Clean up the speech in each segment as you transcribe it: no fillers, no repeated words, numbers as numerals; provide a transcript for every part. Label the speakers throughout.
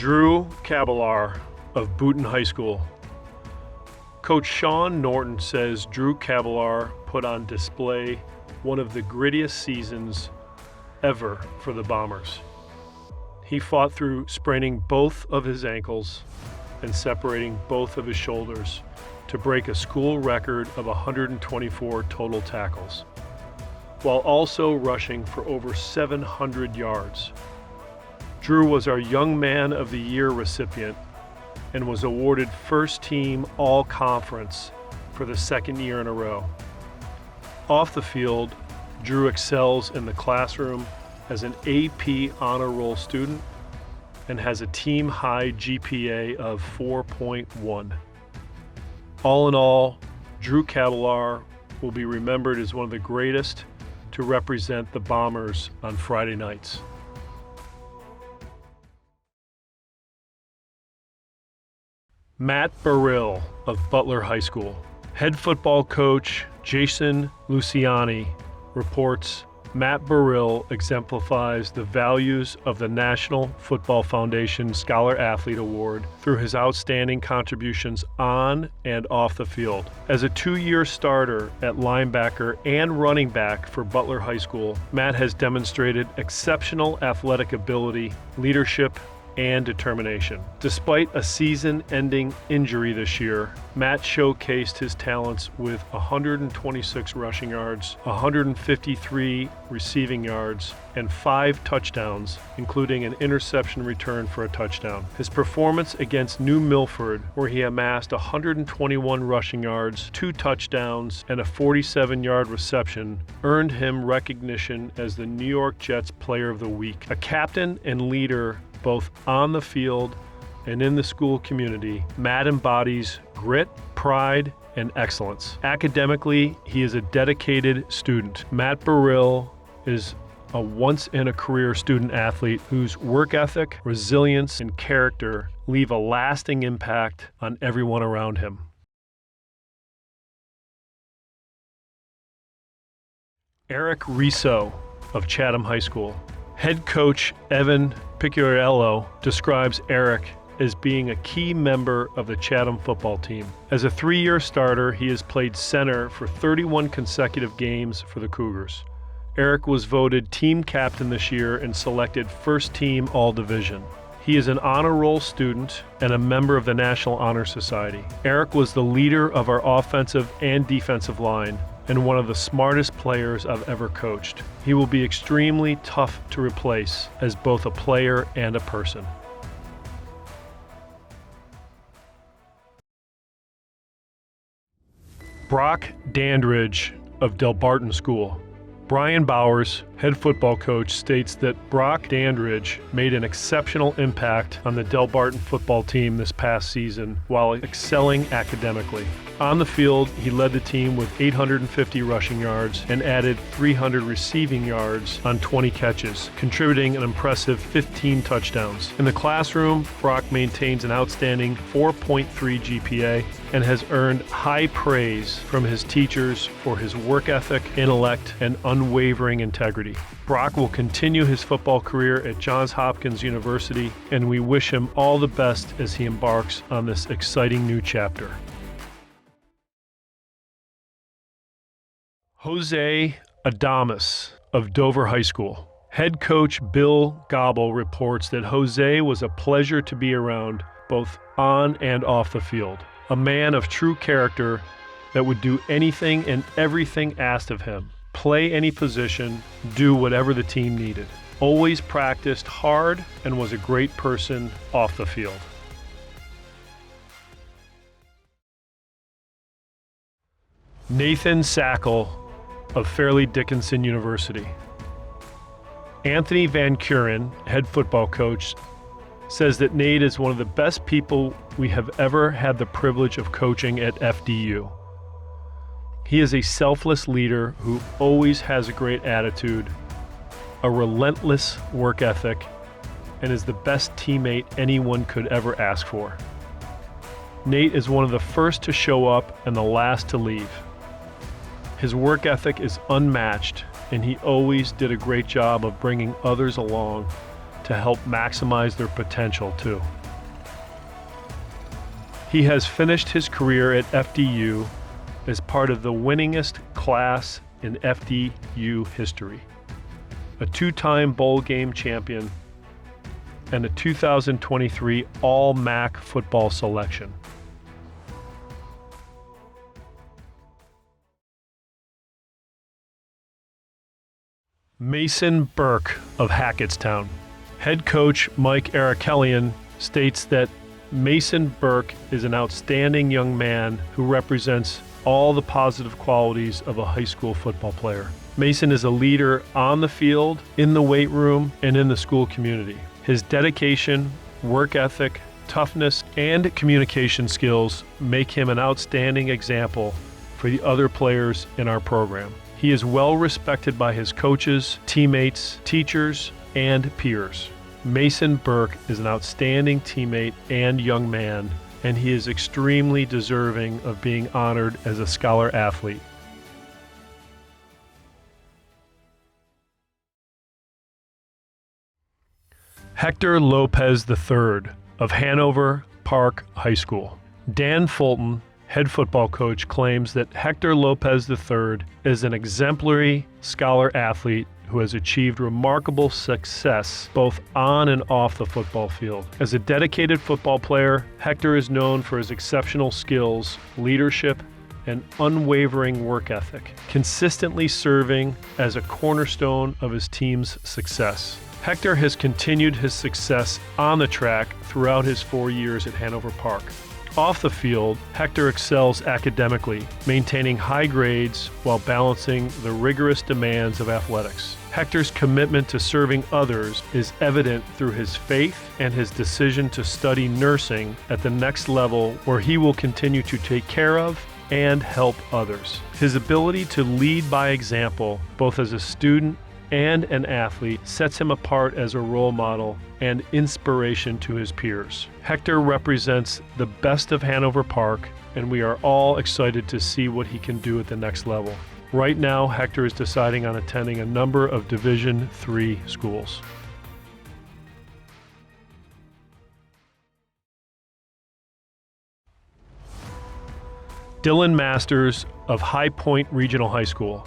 Speaker 1: Drew Caballar of Booton High School. Coach Sean Norton says Drew Caballar put on display one of the grittiest seasons ever for the Bombers. He fought through spraining both of his ankles and separating both of his shoulders to break a school record of 124 total tackles, while also rushing for over 700 yards. Drew was our Young Man of the Year recipient and was awarded First Team All-Conference for the second year in a row. Off the field, Drew excels in the classroom as an AP honor roll student and has a team-high GPA of 4.1. All in all, Drew Caballar will be remembered as one of the greatest to represent the Bombers on Friday nights. Matt Burrill of Butler High School. Head football coach Jason Luciani reports Matt Burrill exemplifies the values of the National Football Foundation Scholar Athlete Award through his outstanding contributions on and off the field. As a 2-year starter at linebacker and running back for Butler High School, Matt has demonstrated exceptional athletic ability, leadership, and determination. Despite a season-ending injury this year, Matt showcased his talents with 126 rushing yards, 153 receiving yards, and 5 touchdowns, including an interception return for a touchdown. His performance against New Milford, where he amassed 121 rushing yards, 2 touchdowns, and a 47-yard reception, earned him recognition as the New York Jets Player of the Week. A captain and leader both on the field and in the school community, Matt embodies grit, pride, and excellence. Academically, he is a dedicated student. Matt Burrill is a once-in-a-career student athlete whose work ethic, resilience, and character leave a lasting impact on everyone around him. Eric Riso of Chatham High School. Head coach Evan Picciarello describes Eric as being a key member of the Chatham football team. As a 3-year starter, he has played center for 31 consecutive games for the Cougars. Eric was voted team captain this year and selected first team all-division. He is an honor roll student and a member of the National Honor Society. Eric was the leader of our offensive and defensive line and one of the smartest players I've ever coached. He will be extremely tough to replace as both a player and a person. Brock Dandridge of Delbarton School. Brian Bowers, head football coach, states that Brock Dandridge made an exceptional impact on the Delbarton football team this past season while excelling academically. On the field, he led the team with 850 rushing yards and added 300 receiving yards on 20 catches, contributing an impressive 15 touchdowns. In the classroom, Brock maintains an outstanding 4.3 GPA and has earned high praise from his teachers for his work ethic, intellect, and unwavering integrity. Brock will continue his football career at Johns Hopkins University, and we wish him all the best as he embarks on this exciting new chapter. Jose Adamas of Dover High School. Head coach Bill Gobble reports that Jose was a pleasure to be around both on and off the field. A man of true character that would do anything and everything asked of him. Play any position, do whatever the team needed. Always practiced hard and was a great person off the field. Nathan Sackle of Fairleigh Dickinson University. Anthony Van Kuren, head football coach, says that Nate is one of the best people we have ever had the privilege of coaching at FDU. He is a selfless leader who always has a great attitude, a relentless work ethic, and is the best teammate anyone could ever ask for. Nate is one of the first to show up and the last to leave. His work ethic is unmatched, and he always did a great job of bringing others along to help maximize their potential too. He has finished his career at FDU as part of the winningest class in FDU history, a two-time bowl game champion, and a 2023 All-MAC football selection. Mason Burke of Hackettstown. Head coach Mike Arakelian states that Mason Burke is an outstanding young man who represents all the positive qualities of a high school football player. Mason is a leader on the field, in the weight room, and in the school community. His dedication, work ethic, toughness, and communication skills make him an outstanding example for the other players in our program. He is well respected by his coaches, teammates, teachers, and peers. Mason Burke is an outstanding teammate and young man, and he is extremely deserving of being honored as a scholar athlete. Hector Lopez III of Hanover Park High School. Dan Fulton, head football coach, claims that Hector Lopez III is an exemplary scholar athlete who has achieved remarkable success both on and off the football field. As a dedicated football player, Hector is known for his exceptional skills, leadership, and unwavering work ethic, consistently serving as a cornerstone of his team's success. Hector has continued his success on the track throughout his 4 years at Hanover Park. Off the field, Hector excels academically, maintaining high grades while balancing the rigorous demands of athletics. Hector's commitment to serving others is evident through his faith and his decision to study nursing at the next level, where he will continue to take care of and help others. His ability to lead by example, both as a student and an athlete, sets him apart as a role model and inspiration to his peers. Hector represents the best of Hanover Park, and we are all excited to see what he can do at the next level. Right now, Hector is deciding on attending a number of Division III schools. Dylan Masters of High Point Regional High School.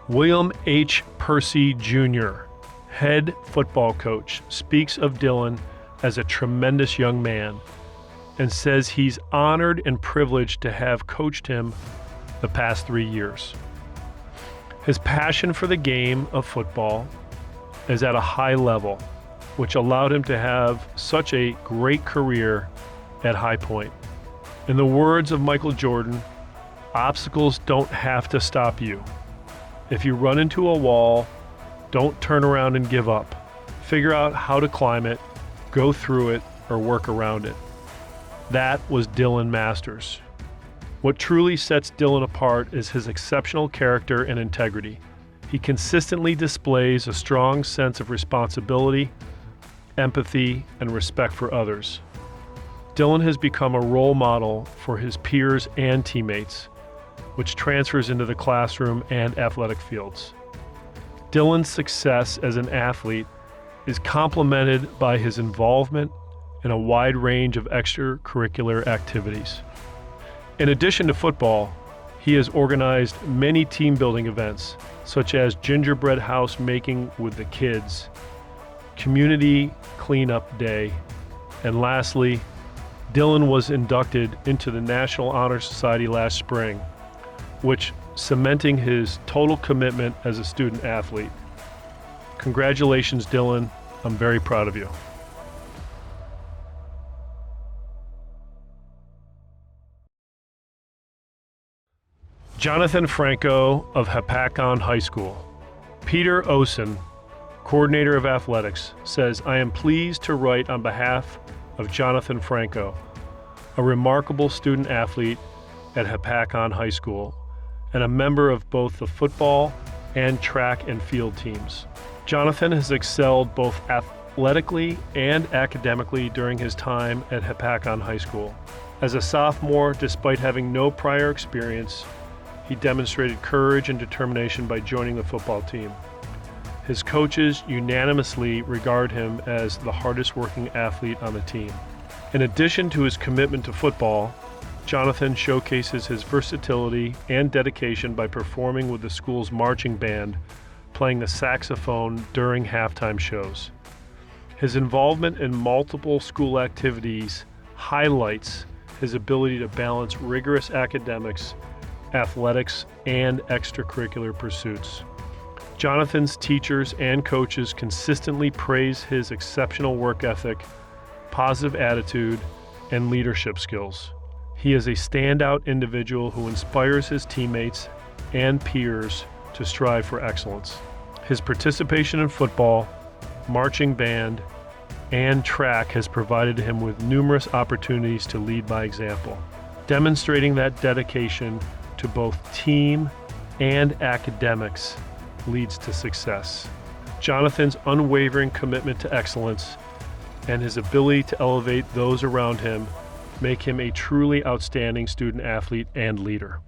Speaker 1: William H. Percy Jr., head football coach, speaks of Dylan as a tremendous young man and says he's honored and privileged to have coached him the past 3 years. His passion for the game of football is at a high level, which allowed him to have such a great career at High Point. In the words of Michael Jordan, obstacles don't have to stop you. If you run into a wall, don't turn around and give up. Figure out how to climb it, go through it, or work around it. That was Dylan Masters. What truly sets Dylan apart is his exceptional character and integrity. He consistently displays a strong sense of responsibility, empathy, and respect for others. Dylan has become a role model for his peers and teammates, which transfers into the classroom and athletic fields. Dylan's success as an athlete is complemented by his involvement in a wide range of extracurricular activities. In addition to football, he has organized many team-building events, such as gingerbread house making with the kids, community cleanup day, and lastly, Dylan was inducted into the National Honor Society last spring, which cementing his total commitment as a student athlete. Congratulations, Dylan. I'm very proud of you. Jonathan Franco of Hapakon High School. Peter Osen, coordinator of athletics, says, "I am pleased to write on behalf of Jonathan Franco, a remarkable student athlete at Hapakon High School, and a member of both the football and track and field teams. Jonathan has excelled both athletically and academically during his time at Hapakon High School. As a sophomore, despite having no prior experience, he demonstrated courage and determination by joining the football team. His coaches unanimously regard him as the hardest working athlete on the team. In addition to his commitment to football, Jonathan showcases his versatility and dedication by performing with the school's marching band, playing the saxophone during halftime shows. His involvement in multiple school activities highlights his ability to balance rigorous academics, athletics, and extracurricular pursuits. Jonathan's teachers and coaches consistently praise his exceptional work ethic, positive attitude, and leadership skills. He is a standout individual who inspires his teammates and peers to strive for excellence. His participation in football, marching band, and track has provided him with numerous opportunities to lead by example, demonstrating that dedication to both team and academics leads to success. Jonathan's unwavering commitment to excellence and his ability to elevate those around him make him a truly outstanding student athlete and leader.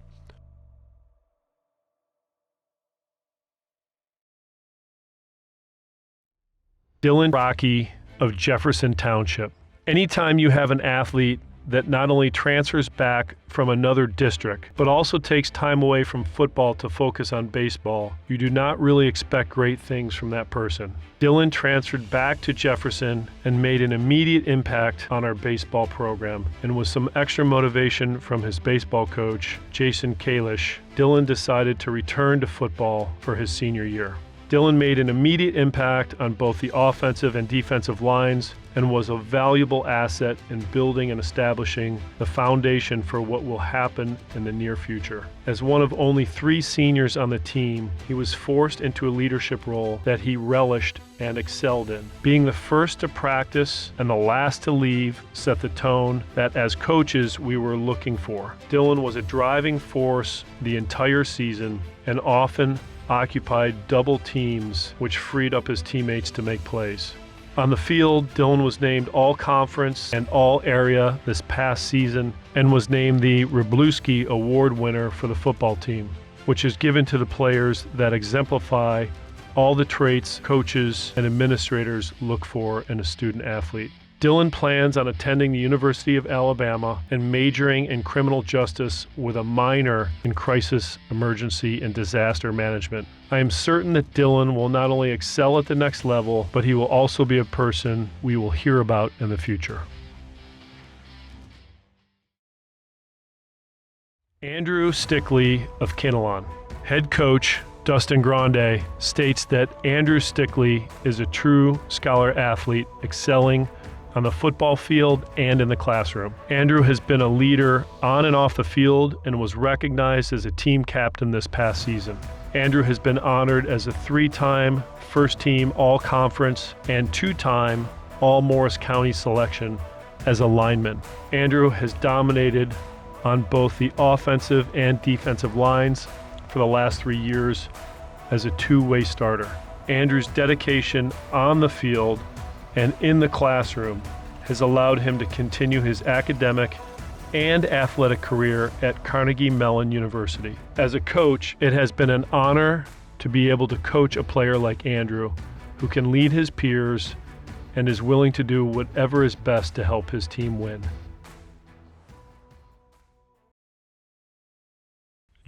Speaker 1: Dylan Rocky of Jefferson Township. Anytime you have an athlete that not only transfers back from another district, but also takes time away from football to focus on baseball, you do not really expect great things from that person. Dylan transferred back to Jefferson and made an immediate impact on our baseball program, and with some extra motivation from his baseball coach, Jason Kalish, Dylan decided to return to football for his senior year. Dylan made an immediate impact on both the offensive and defensive lines and was a valuable asset in building and establishing the foundation for what will happen in the near future. As one of only 3 seniors on the team, he was forced into a leadership role that he relished and excelled in. Being the first to practice and the last to leave set the tone that as coaches we were looking for. Dylan was a driving force the entire season and often occupied double teams, which freed up his teammates to make plays. On the field, Dylan was named All-Conference and All-Area this past season and was named the Wroblewski Award winner for the football team, which is given to the players that exemplify all the traits coaches and administrators look for in a student athlete. Dylan plans on attending the University of Alabama and majoring in criminal justice with a minor in crisis, emergency, and disaster management. I am certain that Dylan will not only excel at the next level, but he will also be a person we will hear about in the future. Andrew Stickley of Kinnelon. Head coach Dustin Grande states that Andrew Stickley is a true scholar athlete, excelling on the football field and in the classroom. Andrew has been a leader on and off the field and was recognized as a team captain this past season. Andrew has been honored as a 3-time first-team All-Conference and 2-time All-Morris County selection as a lineman. Andrew has dominated on both the offensive and defensive lines for the last 3 years as a two-way starter. Andrew's dedication on the field and in the classroom has allowed him to continue his academic and athletic career at Carnegie Mellon University. As a coach, it has been an honor to be able to coach a player like Andrew, who can lead his peers and is willing to do whatever is best to help his team win.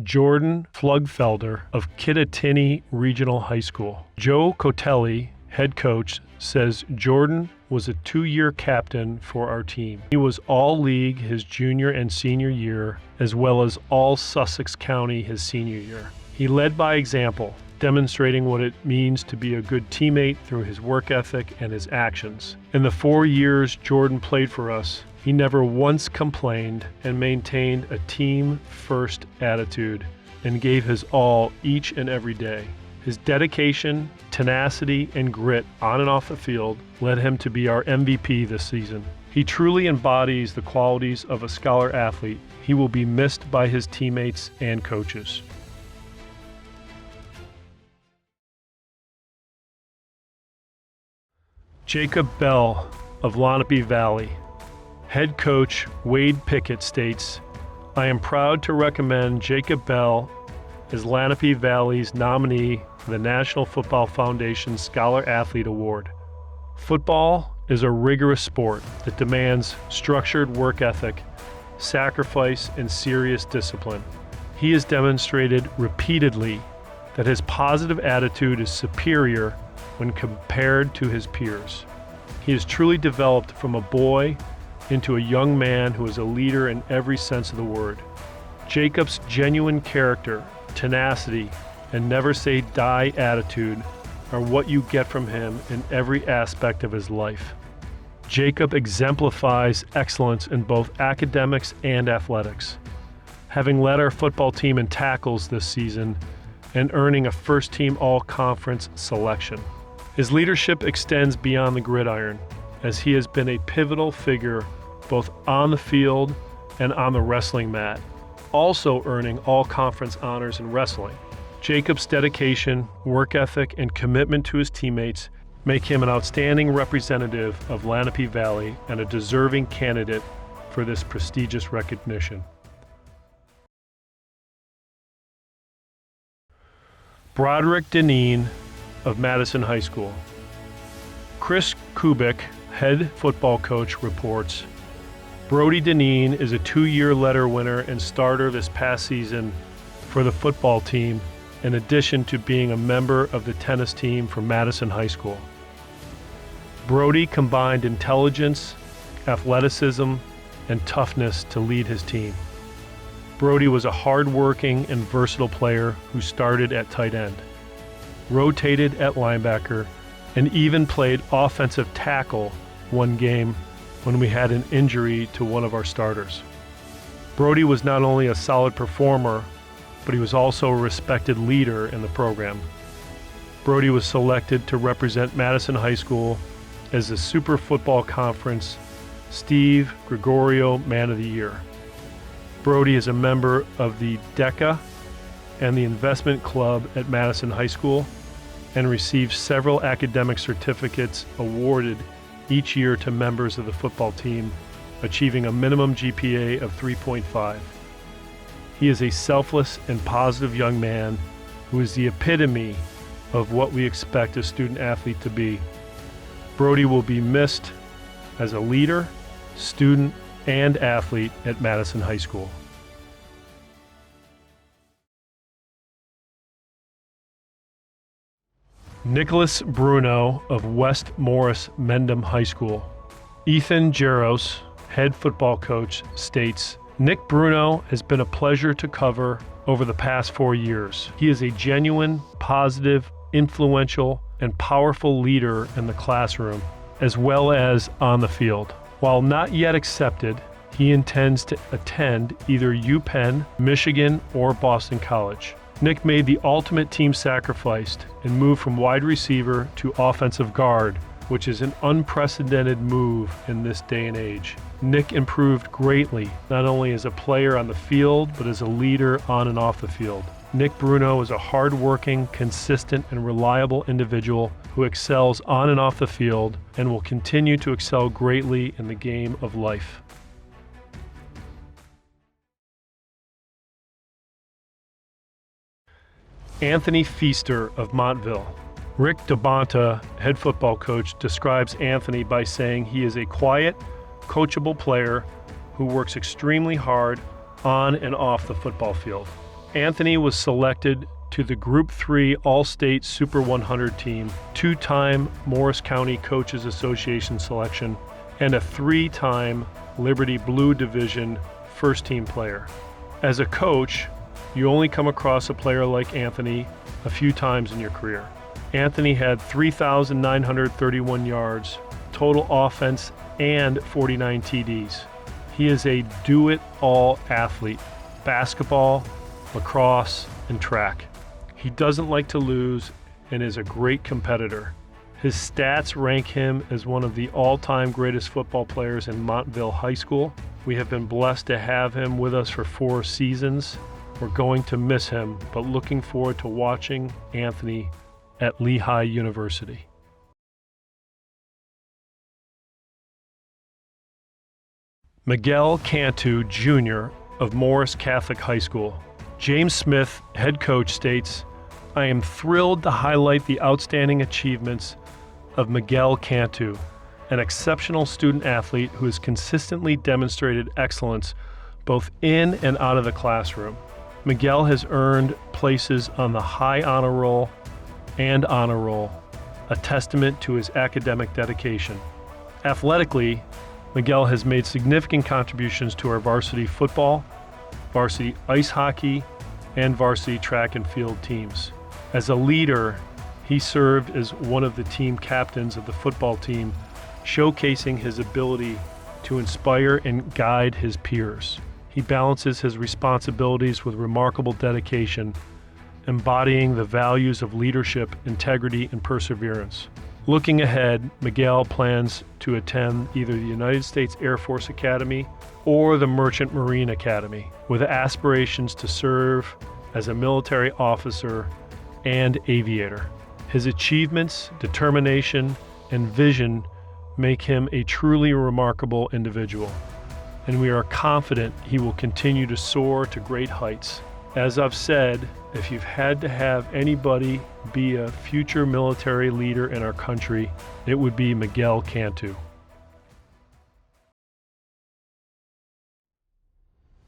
Speaker 1: Jordan Flugfelder of Kittatinny Regional High School. Joe Cotelli, head coach, says Jordan was a 2-year captain for our team. He was all-league his junior and senior year, as well as all Sussex County his senior year. He led by example, demonstrating what it means to be a good teammate through his work ethic and his actions. In the 4 years Jordan played for us, he never once complained and maintained a team-first attitude and gave his all each and every day. His dedication, tenacity, and grit on and off the field led him to be our MVP this season. He truly embodies the qualities of a scholar athlete. He will be missed by his teammates and coaches. Jacob Bell of Lenape Valley. Head coach Wade Pickett states, "I am proud to recommend Jacob Bell as Lenape Valley's nominee for the National Football Foundation Scholar Athlete Award. Football is a rigorous sport that demands structured work ethic, sacrifice, and serious discipline. He has demonstrated repeatedly that his positive attitude is superior when compared to his peers. He has truly developed from a boy into a young man who is a leader in every sense of the word. Jacob's genuine character, tenacity, and never say die attitude are what you get from him in every aspect of his life. Jacob exemplifies excellence in both academics and athletics, having led our football team in tackles this season and earning a first-team all-conference selection. His leadership extends beyond the gridiron, as he has been a pivotal figure both on the field and on the wrestling mat, also earning all-conference honors in wrestling. Jacob's dedication, work ethic, and commitment to his teammates make him an outstanding representative of Lenape Valley and a deserving candidate for this prestigious recognition. Broderick Deneen of Madison High School. Chris Kubik, head football coach, reports, Brody Deneen is a 2-year letter winner and starter this past season for the football team, in addition to being a member of the tennis team for Madison High School. Brody combined intelligence, athleticism, and toughness to lead his team. Brody was a hard-working and versatile player who started at tight end, rotated at linebacker, and even played offensive tackle one game when we had an injury to one of our starters. Brody was not only a solid performer, but he was also a respected leader in the program. Brody was selected to represent Madison High School as the Super Football Conference Steve Gregorio Man of the Year. Brody is a member of the DECA and the Investment Club at Madison High School and receives several academic certificates awarded each year to members of the football team, achieving a minimum GPA of 3.5. He is a selfless and positive young man who is the epitome of what we expect a student athlete to be. Brody will be missed as a leader, student, and athlete at Madison High School. Nicholas Bruno of West Morris Mendham High School. Ethan Jaros, head football coach, states, Nick Bruno has been a pleasure to cover over the past 4 years. He is a genuine, positive, influential, and powerful leader in the classroom, as well as on the field. While not yet accepted, he intends to attend either UPenn, Michigan, or Boston College. Nick made the ultimate team sacrifice and moved from wide receiver to offensive guard, which is an unprecedented move in this day and age. Nick improved greatly, not only as a player on the field, but as a leader on and off the field. Nick Bruno is a hard-working, consistent, and reliable individual who excels on and off the field and will continue to excel greatly in the game of life. Anthony Feaster of Montville. Rick DeBonta, head football coach, describes Anthony by saying he is a quiet, coachable player who works extremely hard on and off the football field. Anthony was selected to the Group 3 All-State Super 100 team, 2-time Morris County Coaches Association selection, and a 3-time Liberty Blue Division first-team player. As a coach, you only come across a player like Anthony a few times in your career. Anthony had 3,931 yards, total offense, and 49 TDs. He is a do-it-all athlete, basketball, lacrosse, and track. He doesn't like to lose and is a great competitor. His stats rank him as one of the all-time greatest football players in Montville High School. We have been blessed to have him with us for 4 seasons. We're going to miss him, but looking forward to watching Anthony at Lehigh University. Miguel Cantu, Jr. of Morris Catholic High School. James Smith, head coach, states, I am thrilled to highlight the outstanding achievements of Miguel Cantu, an exceptional student athlete who has consistently demonstrated excellence both in and out of the classroom. Miguel has earned places on the high honor roll and honor roll, a testament to his academic dedication. Athletically, Miguel has made significant contributions to our varsity football, varsity ice hockey, and varsity track and field teams. As a leader, he served as one of the team captains of the football team, showcasing his ability to inspire and guide his peers. He balances his responsibilities with remarkable dedication, embodying the values of leadership, integrity, and perseverance. Looking ahead, Miguel plans to attend either the United States Air Force Academy or the Merchant Marine Academy, with aspirations to serve as a military officer and aviator. His achievements, determination, and vision make him a truly remarkable individual, and we are confident he will continue to soar to great heights. As I've said, if you've had to have anybody be a future military leader in our country, it would be Miguel Cantu.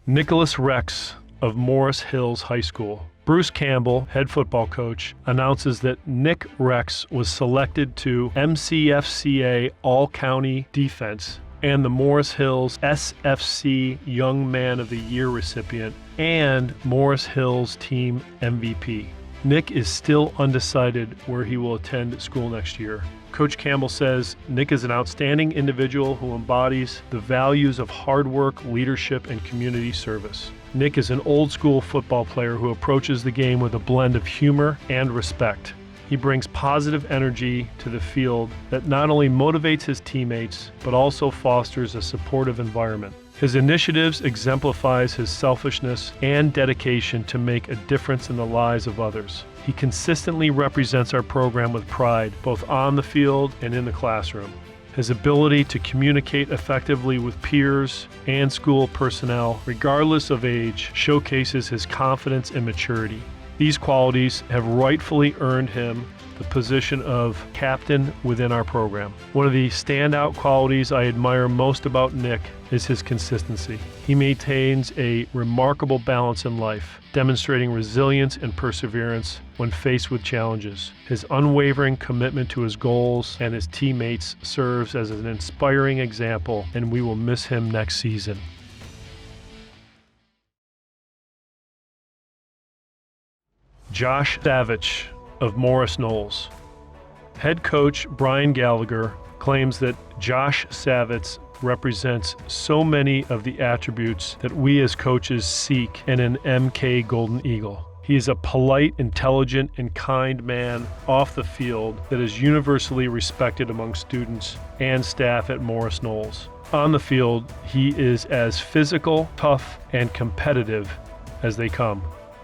Speaker 1: Nicholas Rex of Morris Hills High School. Bruce Campbell, head football coach, announces that Nick Rex was selected to MCFCA All-County Defense and the Morris Hills SFC Young Man of the Year recipient and Morris Hills Team MVP. Nick is still undecided where he will attend school next year. Coach Campbell says Nick is an outstanding individual who embodies the values of hard work, leadership, and community service. Nick is an old school football player who approaches the game with a blend of humor and respect. He brings positive energy to the field that not only motivates his teammates, but also fosters a supportive environment. His initiatives exemplifies his selfishness and dedication to make a difference in the lives of others. He consistently represents our program with pride, both on the field and in the classroom. His ability to communicate effectively with peers and school personnel, regardless of age, showcases his confidence and maturity. These qualities have rightfully earned him the position of captain within our program. One of the standout qualities I admire most about Nick is his consistency. He maintains a remarkable balance in life, demonstrating resilience and perseverance when faced with challenges. His unwavering commitment to his goals and his teammates serves as an inspiring example, and we will miss him next season. Josh Savage of Morris Knolls. Head coach Brian Gallagher claims that Josh Savage represents so many of the attributes that we as coaches seek in an MK Golden Eagle. He is a polite, intelligent, and kind man off the field that is universally respected among students and staff at Morris Knolls. On the field, he is as physical, tough, and competitive as they come.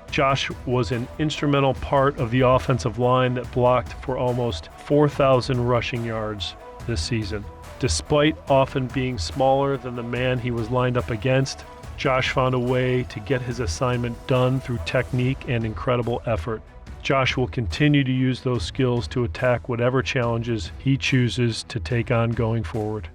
Speaker 1: Josh was an instrumental part of the offensive line that blocked for almost 4,000 rushing yards this season. Despite often being smaller than the man he was lined up against, Josh found a way to get his assignment done through technique and incredible effort. Josh will continue to use those skills to attack whatever challenges he chooses to take on going forward.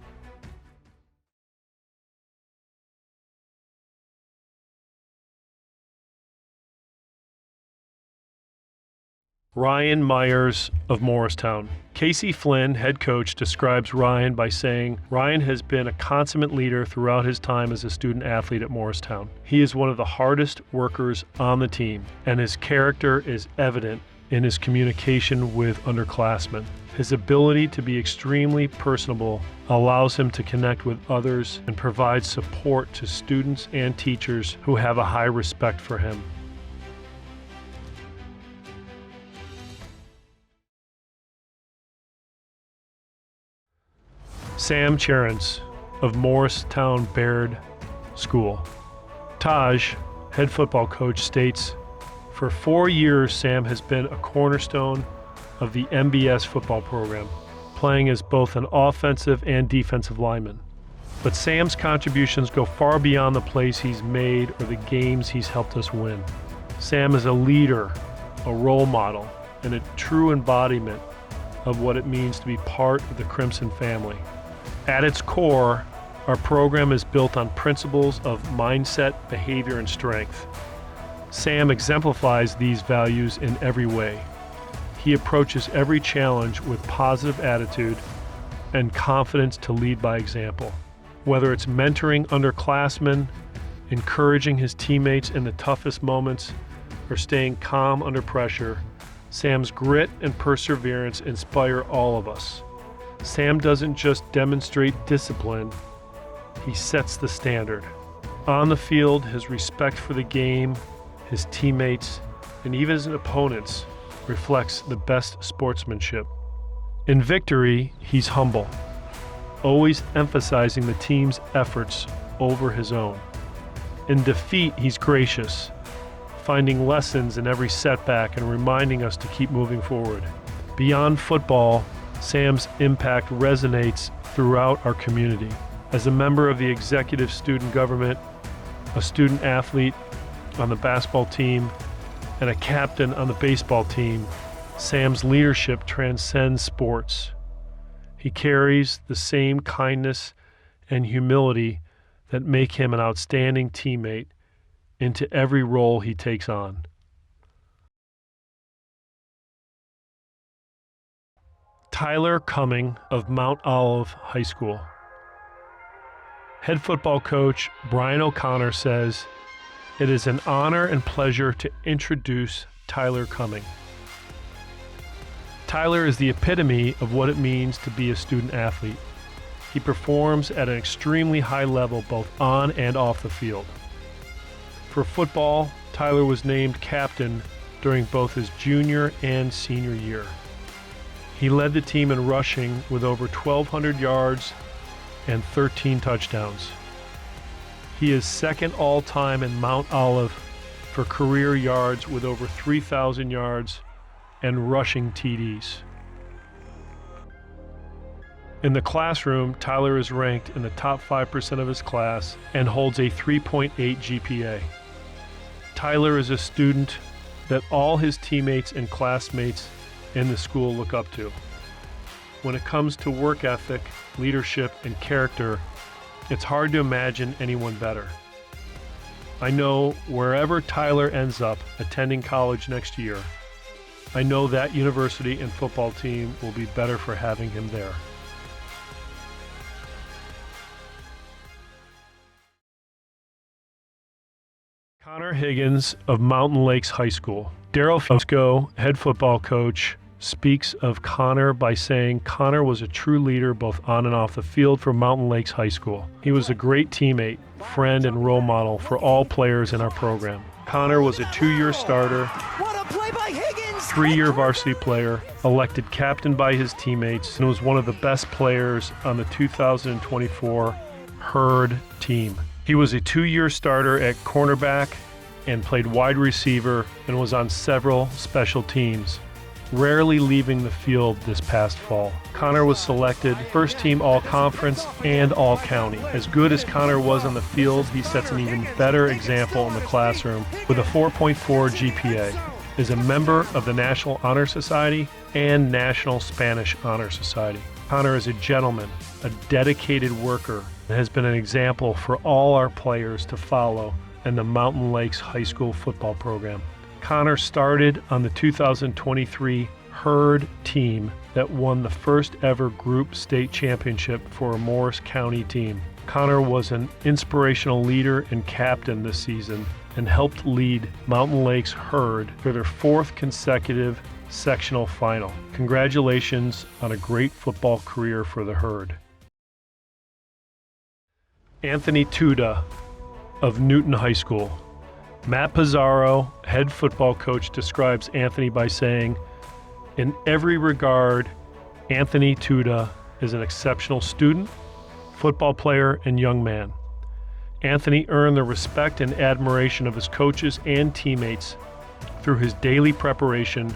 Speaker 1: Ryan Myers of Morristown. Casey Flynn, head coach, describes Ryan by saying, Ryan has been a consummate leader throughout his time as a student athlete at Morristown. He is one of the hardest workers on the team, and his character is evident in his communication with underclassmen. His ability to be extremely personable allows him to connect with others and provide support to students and teachers who have a high respect for him. Sam Cherens of Morristown Baird School. Taj, head football coach, states, for 4 years Sam has been a cornerstone of the MBS football program, playing as both an offensive and defensive lineman. But Sam's contributions go far beyond the plays he's made or the games he's helped us win. Sam is a leader a role model, and a true embodiment of what it means to be part of the Crimson family. At its core, our program is built on principles of mindset, behavior, and strength. Sam exemplifies these values in every way. He approaches every challenge with positive attitude and confidence to lead by example. Whether it's mentoring underclassmen, encouraging his teammates in the toughest moments, or staying calm under pressure, Sam's grit and perseverance inspire all of us. Sam doesn't just demonstrate discipline, he sets the standard. On the field, his respect for the game, his teammates, and even his opponents reflects the best sportsmanship. In victory, he's humble, always emphasizing the team's efforts over his own. In defeat, he's gracious, finding lessons in every setback and reminding us to keep moving forward. Beyond football, Sam's impact resonates throughout our community. As a member of the executive student government, a student athlete on the basketball team, and a captain on the baseball team, Sam's leadership transcends sports. He carries the same kindness and humility that make him an outstanding teammate into every role he takes on. Tyler Cumming of Mount Olive High School. Head football coach Brian O'Connor says, "It is an honor and pleasure to introduce Tyler Cumming." Tyler is the epitome of what it means to be a student athlete. He performs at an extremely high level both on and off the field. For football, Tyler was named captain during both his junior and senior year. He led the team in rushing with over 1,200 yards and 13 touchdowns. He is second all-time in Mount Olive for career yards with over 3,000 yards and rushing TDs. In the classroom, Tyler is ranked in the top 5% of his class and holds a 3.8 GPA. Tyler is a student that all his teammates and classmates in the school look up to. When it comes to work ethic, leadership, and character, it's hard to imagine anyone better. I know wherever Tyler ends up attending college next year, I know that university and football team will be better for having him there. Connor Higgins of Mountain Lakes High School. Daryl Fusco, head football coach, speaks of Connor by saying Connor was a true leader both on and off the field for Mountain Lakes High School. He was a great teammate, friend, and role model for all players in our program. Connor was a 2-year starter, 3-year varsity player, elected captain by his teammates, and was one of the best players on the 2024 Herd team. He was a 2-year starter at cornerback and played wide receiver and was on several special teams, rarely leaving the field this past fall. Connor was selected first team all-conference and all-county. As good as Connor was on the field, he sets an even better example in the classroom with a 4.4 GPA. Is a member of the National Honor Society and National Spanish Honor Society. Connor is a gentleman, a dedicated worker, and has been an example for all our players to follow in the Mountain Lakes High School football program. Connor started on the 2023 Herd team that won the first ever group state championship for a Morris County team. Connor was an inspirational leader and captain this season and helped lead Mountain Lakes Herd for their 4th consecutive sectional final. Congratulations on a great football career for the Herd. Anthony Tuda of Newton High School. Matt Pizarro, head football coach, describes Anthony by saying, "In every regard, Anthony Tuda is an exceptional student, football player, and young man. Anthony earned the respect and admiration of his coaches and teammates through his daily preparation,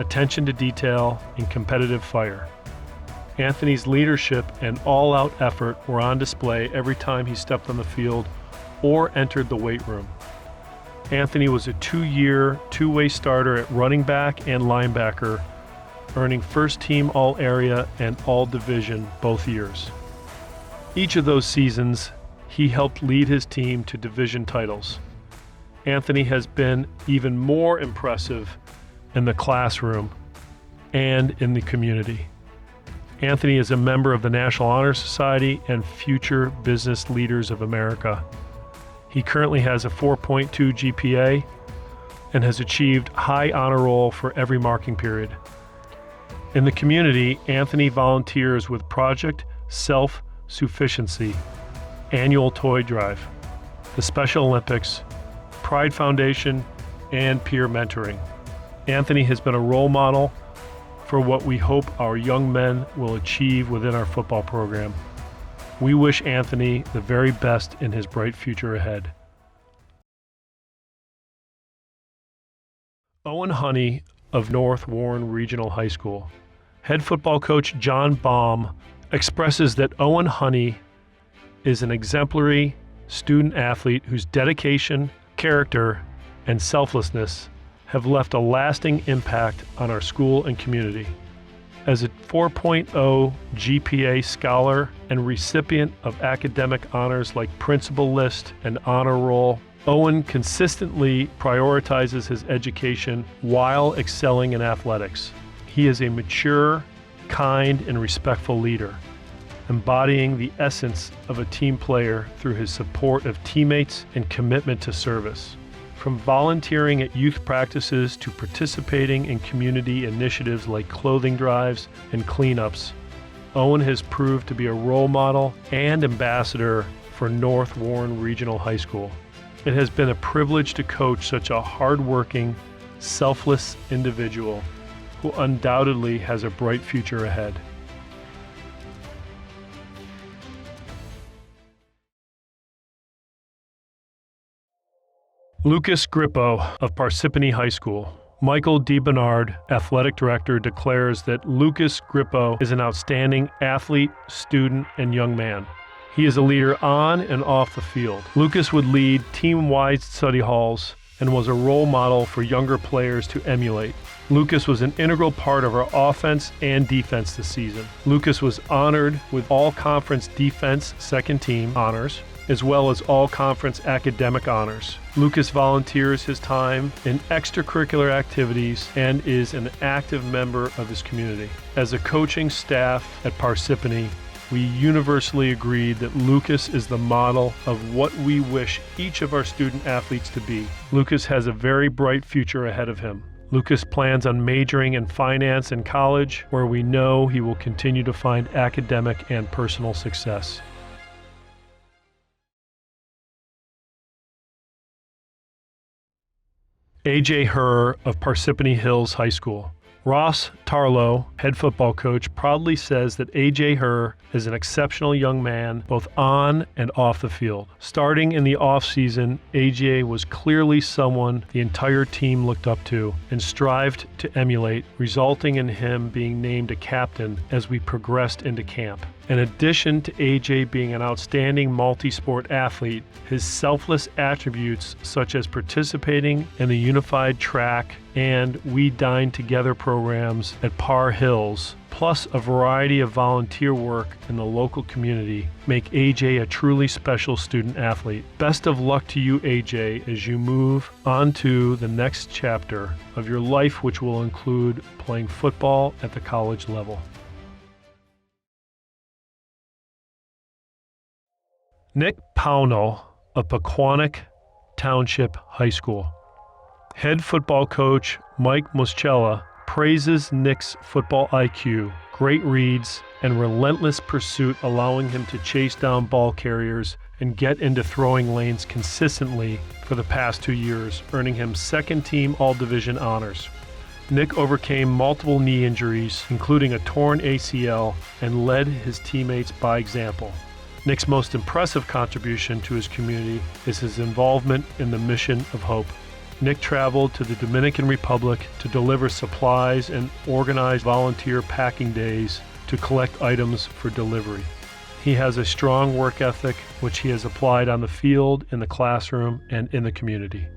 Speaker 1: attention to detail, and competitive fire. Anthony's leadership and all-out effort were on display every time he stepped on the field or entered the weight room. Anthony was a 2-year, two-way starter at running back and linebacker, earning first-team All-Area and All-Division both years. Each of those seasons, he helped lead his team to division titles. Anthony has been even more impressive in the classroom and in the community. Anthony is a member of the National Honor Society and Future Business Leaders of America. He currently has a 4.2 GPA and has achieved high honor roll for every marking period. In the community, Anthony volunteers with Project Self-Sufficiency, Annual Toy Drive, the Special Olympics, Pride Foundation, and peer mentoring. Anthony has been a role model for what we hope our young men will achieve within our football program. We wish Anthony the very best in his bright future ahead. Owen Honey of North Warren Regional High School. Head football coach John Baum expresses that Owen Honey is an exemplary student athlete whose dedication, character, and selflessness have left a lasting impact on our school and community. As a 4.0 GPA scholar and recipient of academic honors like Principal List and Honor Roll, Owen consistently prioritizes his education while excelling in athletics. He is a mature, kind, and respectful leader, embodying the essence of a team player through his support of teammates and commitment to service. From volunteering at youth practices to participating in community initiatives like clothing drives and cleanups, Owen has proved to be a role model and ambassador for North Warren Regional High School. It has been a privilege to coach such a hardworking, selfless individual who undoubtedly has a bright future ahead. Lucas Grippo of Parsippany High School. Michael D. Bernard, athletic director, declares that Lucas Grippo is an outstanding athlete, student, and young man. He is a leader on and off the field. Lucas would lead team-wide study halls and was a role model for younger players to emulate. Lucas was an integral part of our offense and defense this season. Lucas was honored with all-conference defense second team honors, as well as all-conference academic honors. Lucas volunteers his time in extracurricular activities and is an active member of his community. As a coaching staff at Parsippany, we universally agreed that Lucas is the model of what we wish each of our student athletes to be. Lucas has a very bright future ahead of him. Lucas plans on majoring in finance in college, where we know he will continue to find academic and personal success. A.J. Herr of Parsippany Hills High School. Ross Tarlow, head football coach, proudly says that A.J. Herr is an exceptional young man both on and off the field. Starting in the offseason, A.J. was clearly someone the entire team looked up to and strived to emulate, resulting in him being named a captain as we progressed into camp. In addition to A.J. being an outstanding multi-sport athlete, his selfless attributes such as participating in the unified track and We Dine Together programs at Par Hills, plus a variety of volunteer work in the local community, make A.J. a truly special student athlete. Best of luck to you, A.J., as you move on to the next chapter of your life, which will include playing football at the college level. Nick Pownell of Pequannock Township High School. Head football coach Mike Moschella praises Nick's football IQ, great reads, and relentless pursuit, allowing him to chase down ball carriers and get into throwing lanes consistently for the past 2 years, earning him second-team All-Division honors. Nick overcame multiple knee injuries, including a torn ACL, and led his teammates by example. Nick's most impressive contribution to his community is his involvement in the Mission of Hope. Nick traveled to the Dominican Republic to deliver supplies and organize volunteer packing days to collect items for delivery. He has a strong work ethic, which he has applied on the field, in the classroom, and in the community.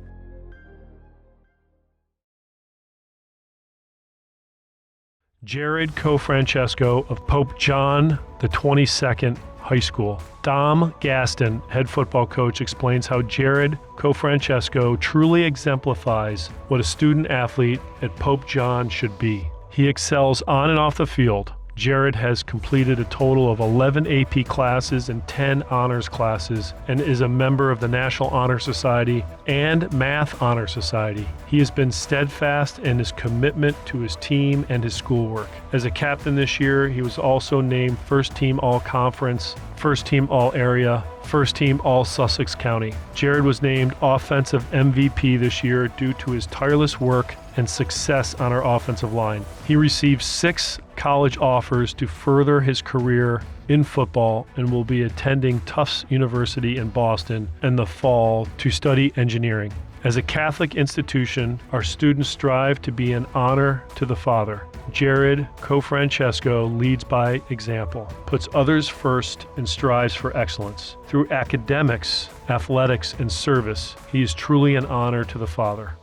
Speaker 1: Jared Cofrancesco of Pope John the 22nd High School. Dom Gaston, head football coach, explains how Jared Cofrancesco truly exemplifies what a student athlete at Pope John should be. He excels on and off the field. Jared has completed a total of 11 AP classes and 10 honors classes and is a member of the National Honor Society and Math Honor Society. He has been steadfast in his commitment to his team and his schoolwork. As a captain this year, he was also named First Team All-Conference, First Team All-Area, First Team All-Sussex County. Jared was named Offensive MVP this year due to his tireless work and success on our offensive line. He received 6 college offers to further his career in football and will be attending Tufts University in Boston in the fall to study engineering. As a Catholic institution, our students strive to be an honor to the Father. Jared Cofrancesco leads by example, puts others first, and strives for excellence. Through academics, athletics, and service, he is truly an honor to the Father.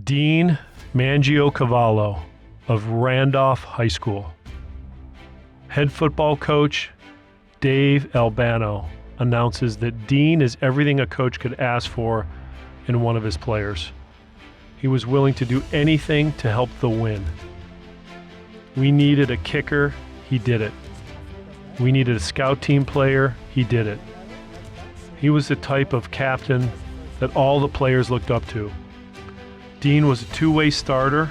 Speaker 1: Dean Mangiocavallo of Randolph High School. Head football coach Dave Albano announces that Dean is everything a coach could ask for in one of his players. He was willing to do anything to help the win. We needed a kicker, he did it. We needed a scout team player, he did it. He was the type of captain that all the players looked up to. Dean was a two-way starter,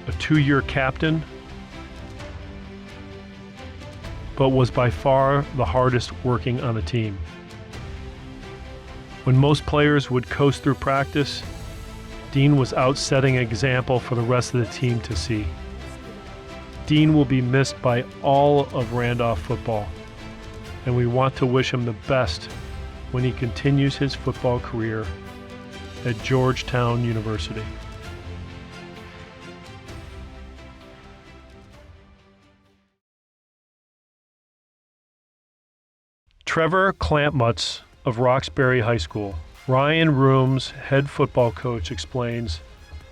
Speaker 1: a 2-year captain, but was by far the hardest working on the team. When most players would coast through practice, Dean was out setting an example for the rest of the team to see. Dean will be missed by all of Randolph football, and we want to wish him the best when he continues his football career at Georgetown University. Trevor Clampmutz of Roxbury High School. Ryan Rooms, head football coach, explains,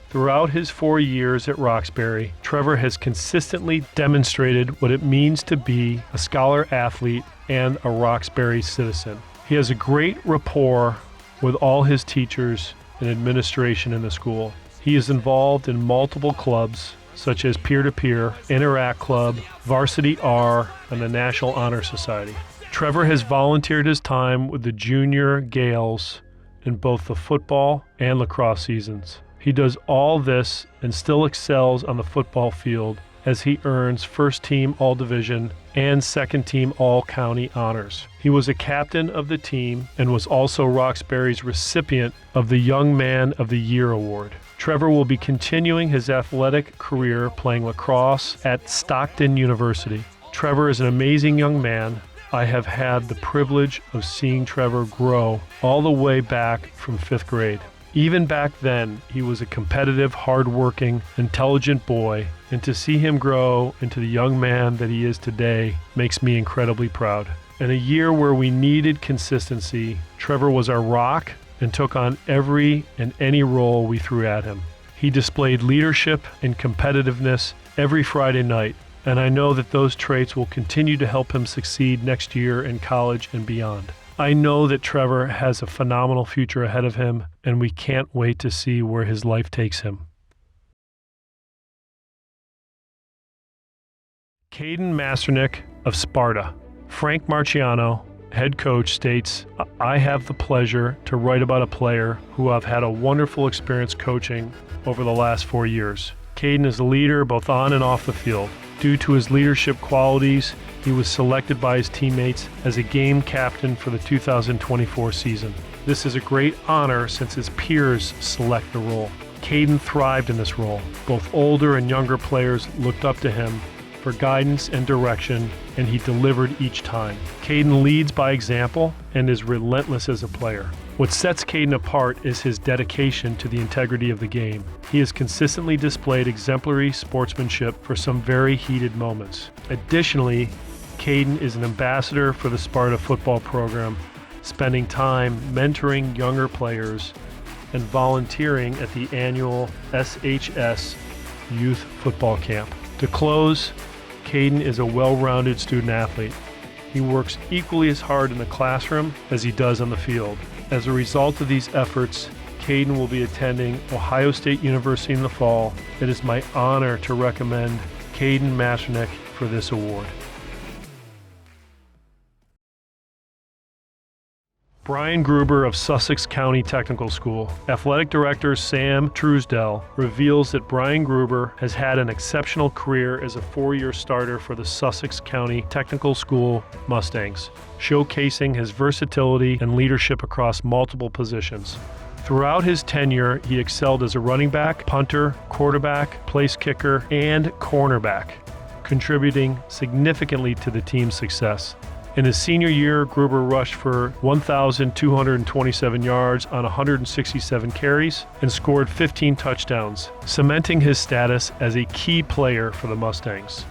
Speaker 1: throughout his 4 years at Roxbury, Trevor has consistently demonstrated what it means to be a scholar athlete and a Roxbury citizen. He has a great rapport with all his teachers and administration in the school. He is involved in multiple clubs, such as Peer-to-Peer, Interact Club, Varsity R, and the National Honor Society. Trevor has volunteered his time with the Junior Gales in both the football and lacrosse seasons. He does all this and still excels on the football field as he earns First Team All-Division and Second Team All-County honors. He was a captain of the team and was also Roxbury's recipient of the Young Man of the Year award. Trevor will be continuing his athletic career playing lacrosse at Stockton University. Trevor is an amazing young man. I have had the privilege of seeing Trevor grow all the way back from 5th grade. Even back then, he was a competitive, hardworking, intelligent boy, and to see him grow into the young man that he is today makes me incredibly proud. In a year where we needed consistency, Trevor was our rock and took on every and any role we threw at him. He displayed leadership and competitiveness every Friday night, and I know that those traits will continue to help him succeed next year in college and beyond. I know that Trevor has a phenomenal future ahead of him, and we can't wait to see where his life takes him. Caden Masternick of Sparta. Frank Marciano, head coach, states, I have the pleasure to write about a player who I've had a wonderful experience coaching over the last 4 years. Caden is a leader both on and off the field. Due to his leadership qualities, he was selected by his teammates as a game captain for the 2024 season. This is a great honor since his peers select the role. Caden thrived in this role. Both older and younger players looked up to him for guidance and direction, and he delivered each time. Caden leads by example and is relentless as a player. What sets Caden apart is his dedication to the integrity of the game. He has consistently displayed exemplary sportsmanship for some very heated moments. Additionally, Caden is an ambassador for the Sparta football program, spending time mentoring younger players and volunteering at the annual SHS Youth Football Camp. To close, Caden is a well-rounded student athlete. He works equally as hard in the classroom as he does on the field. As a result of these efforts, Caden will be attending Ohio State University in the fall. It is my honor to recommend Caden Masternick for this award. Brian Gruber of Sussex County Technical School. Athletic Director Sam Truesdell reveals that Brian Gruber has had an exceptional career as a 4-year starter for the Sussex County Technical School Mustangs, showcasing his versatility and leadership across multiple positions. Throughout his tenure, he excelled as a running back, punter, quarterback, place kicker, and cornerback, contributing significantly to the team's success. In his senior year, Gruber rushed for 1,227 yards on 167 carries and scored 15 touchdowns, cementing his status as a key player for the Mustangs.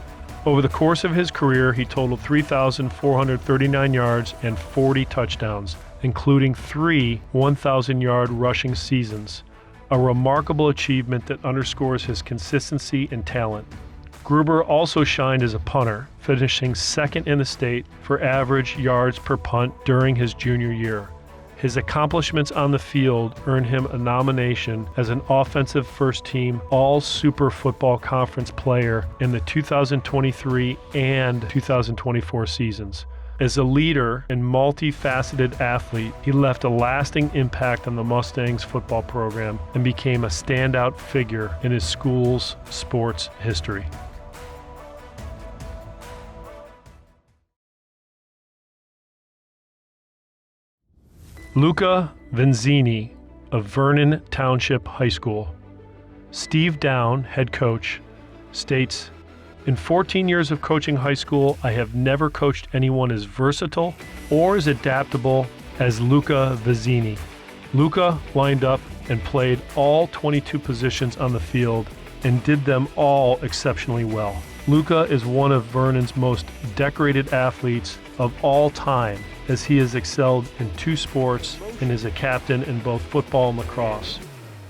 Speaker 1: Over the course of his career, he totaled 3,439 yards and 40 touchdowns, including 3 1,000-yard rushing seasons, a remarkable achievement that underscores his consistency and talent. Gruber also shined as a punter, finishing second in the state for average yards per punt during his junior year. His accomplishments on the field earned him a nomination as an offensive first-team All-Super Football Conference player in the 2023 and 2024 seasons. As a leader and multifaceted athlete, he left a lasting impact on the Mustangs football program and became a standout figure in his school's sports history. Luca Venzini of Vernon Township High School. Steve Down, head coach, states, "In 14 years of coaching high school, I have never coached anyone as versatile or as adaptable as Luca Venzini. Luca lined up and played all 22 positions on the field and did them all exceptionally well. Luca is one of Vernon's most decorated athletes of all time, as he has excelled in 2 sports and is a captain in both football and lacrosse."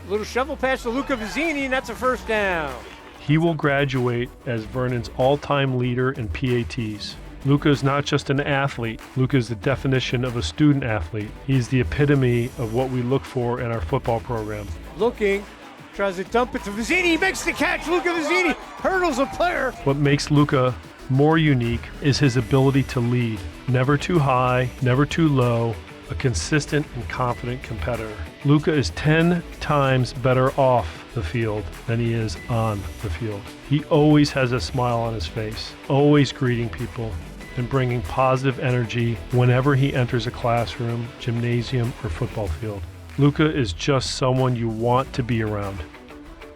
Speaker 2: A little shovel pass to Luca Venzini, and that's a first down.
Speaker 1: He will graduate as Vernon's all-time leader in PATs. Luca is not just an athlete. Luca is the definition of a student athlete. He's the epitome of what we look for in our football program.
Speaker 2: Looking, tries to dump it to Venzini. He makes the catch. Luca Venzini hurdles a player.
Speaker 1: What makes Luca more unique is his ability to lead. Never too high, never too low, a consistent and confident competitor. Luca is 10 times better off the field than he is on the field. He always has a smile on his face, always greeting people and bringing positive energy whenever he enters a classroom, gymnasium, or football field. Luca is just someone you want to be around.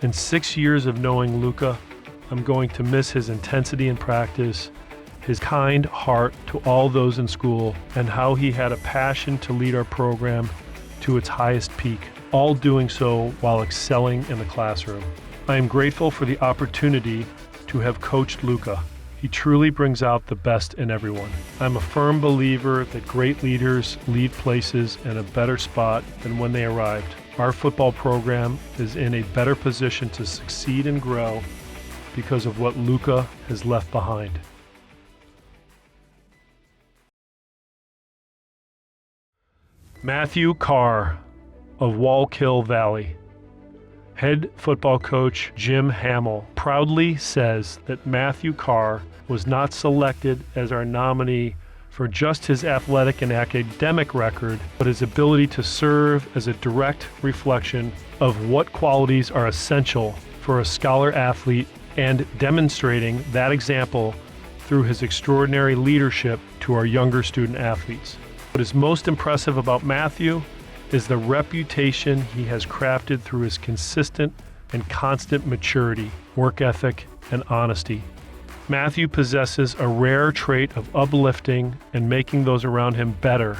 Speaker 1: In 6 years of knowing Luca, I'm going to miss his intensity in practice, his kind heart to all those in school, and how he had a passion to lead our program to its highest peak, all doing so while excelling in the classroom. I am grateful for the opportunity to have coached Luca. He truly brings out the best in everyone. I'm a firm believer that great leaders leave places in a better spot than when they arrived. Our football program is in a better position to succeed and grow because of what Luca has left behind. Matthew Carr of Wallkill Valley. Head football coach Jim Hamill proudly says that Matthew Carr was not selected as our nominee for just his athletic and academic record, but his ability to serve as a direct reflection of what qualities are essential for a scholar athlete and demonstrating that example through his extraordinary leadership to our younger student athletes. What is most impressive about Matthew is the reputation he has crafted through his consistent and constant maturity, work ethic, and honesty. Matthew possesses a rare trait of uplifting and making those around him better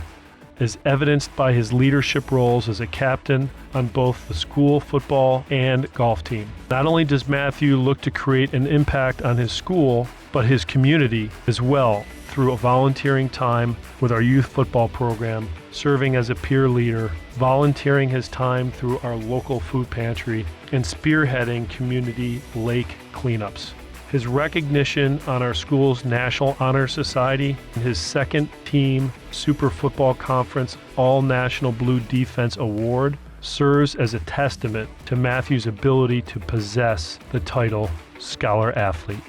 Speaker 1: as evidenced by his leadership roles as a captain on both the school football and golf team. Not only does Matthew look to create an impact on his school, but his community as well through a volunteering time with our youth football program, serving as a peer leader, volunteering his time through our local food pantry, and spearheading community lake cleanups. His recognition on our school's National Honor Society and his second team Super Football Conference All-National Blue Defense Award serves as a testament to Matthew's ability to possess the title Scholar Athlete.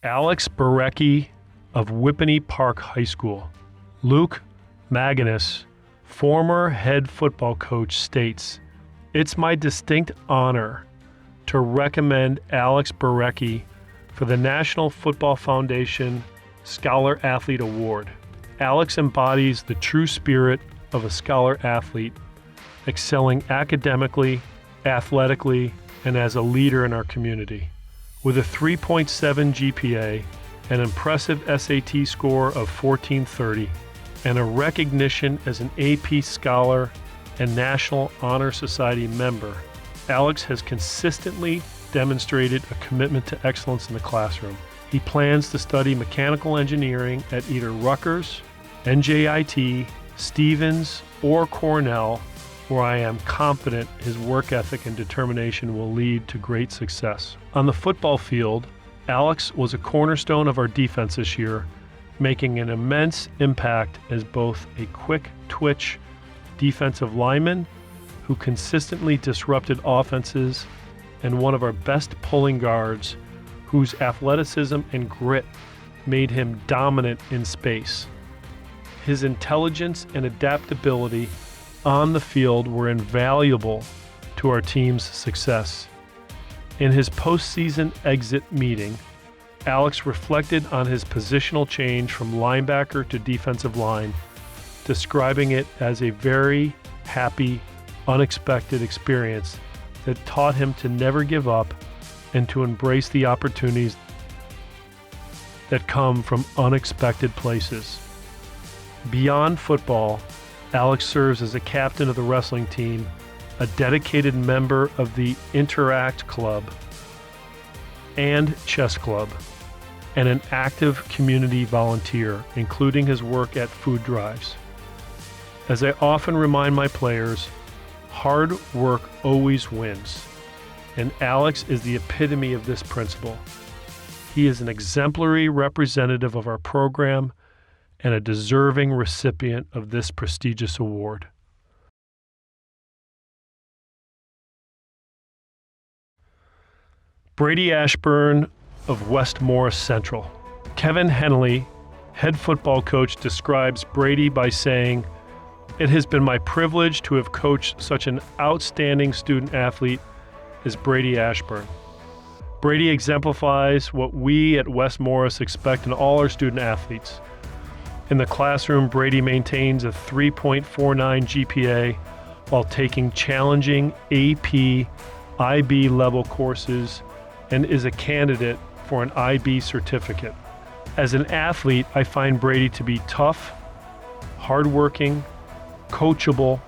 Speaker 1: Alex Barecki of Whippany Park High School. Luke Maginus, former head football coach, states, "It's my distinct honor to recommend Alex Barecki for the National Football Foundation Scholar Athlete Award. Alex embodies the true spirit of a scholar athlete, excelling academically, athletically, and as a leader in our community. With a 3.7 GPA, an impressive SAT score of 1430, and a recognition as an AP Scholar and National Honor Society member, Alex has consistently demonstrated a commitment to excellence in the classroom. He plans to study mechanical engineering at either Rutgers, NJIT, Stevens, or Cornell, where I am confident his work ethic and determination will lead to great success." On the football field, Alex was a cornerstone of our defense this year, making an immense impact as both a quick twitch defensive lineman who consistently disrupted offenses and one of our best pulling guards whose athleticism and grit made him dominant in space. His intelligence and adaptability on the field were invaluable to our team's success. In his postseason exit meeting, Alex reflected on his positional change from linebacker to defensive line, describing it as a very happy, unexpected experience that taught him to never give up and to embrace the opportunities that come from unexpected places. Beyond football, Alex serves as a captain of the wrestling team, a dedicated member of the Interact Club and Chess Club, and an active community volunteer, including his work at food drives. As I often remind my players, hard work always wins, and Alex is the epitome of this principle. He is an exemplary representative of our program and a deserving recipient of this prestigious award. Brady Ashburn of West Morris Central. Kevin Henley, head football coach, describes Brady by saying, "It has been my privilege to have coached such an outstanding student athlete as Brady Ashburn. Brady exemplifies what we at West Morris expect in all our student athletes. In the classroom, Brady maintains a 3.49 GPA while taking challenging AP, IB level courses and is a candidate for an IB certificate. As an athlete, I find Brady to be tough, hardworking, coachable,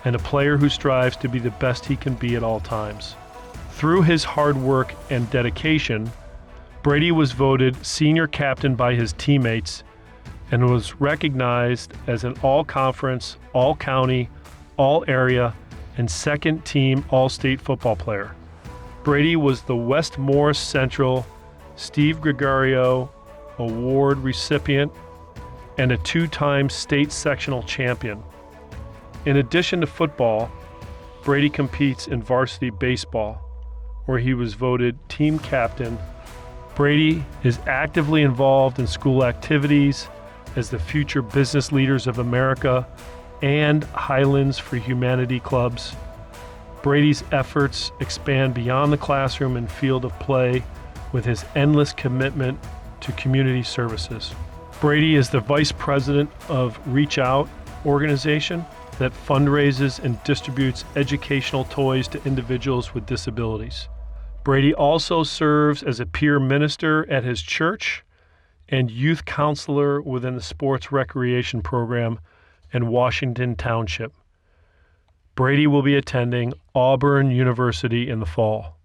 Speaker 1: and a player who strives to be the best he can be at all times. Through his hard work and dedication, Brady was voted senior captain by his teammates and was recognized as an all-conference, all-county, all-area, and second-team all-state football player. Brady was the West Morris Central Steve Gregorio Award recipient and a two-time state sectional champion. In addition to football, Brady competes in varsity baseball, where he was voted team captain. Brady is actively involved in school activities as the Future Business Leaders of America and Highlands for Humanity clubs. Brady's efforts expand beyond the classroom and field of play with his endless commitment to community services. Brady is the vice president of Reach Out organization that fundraises and distributes educational toys to individuals with disabilities. Brady also serves as a peer minister at his church and youth counselor within the sports recreation program in Washington Township. Brady will be attending Auburn University in the fall.